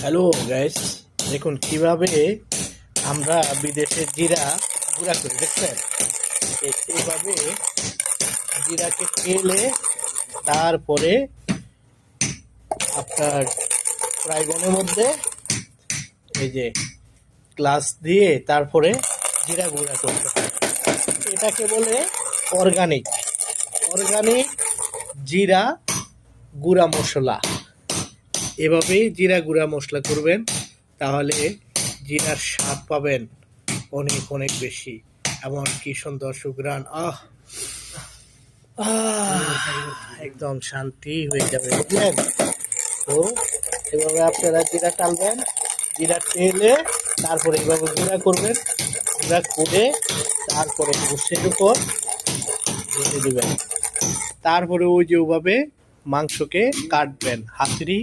Hello guys, দেখুন কিভাবে আমরা বিদেশে জিরা গুঁড়া করি। দেখছেন এইভাবে জিরাকে তেলে তারপরে আপনার ফ্রাইপ্যানের মধ্যে এই যে গ্লাস দিয়ে তারপরে জিরা গুঁড়া করতে হয়। এটাকে বলে অর্গানিক অর্গানিক জিরা গুঁড়া মশলা। এভাবেই জিরা গুঁড়া মশলা করবেন, তাহলে জিরার স্বাদ পাবেন অনেক অনেক বেশি। এমন কি সুন্দর সুঘ্রাণ, আহ একদম শান্তি হয়ে যাবে, বুঝলেন? তো এভাবে আপনারা জিরা টালবেন, জিরা টেলে তারপরে এভাবে গুঁড়া করবেন, গুঁড়া করে তারপরে ভুষের উপর ঢেলে দেবেন। তারপরে ওই যে ওভাবে মাংসকে কাটবেন, হাতুড়ি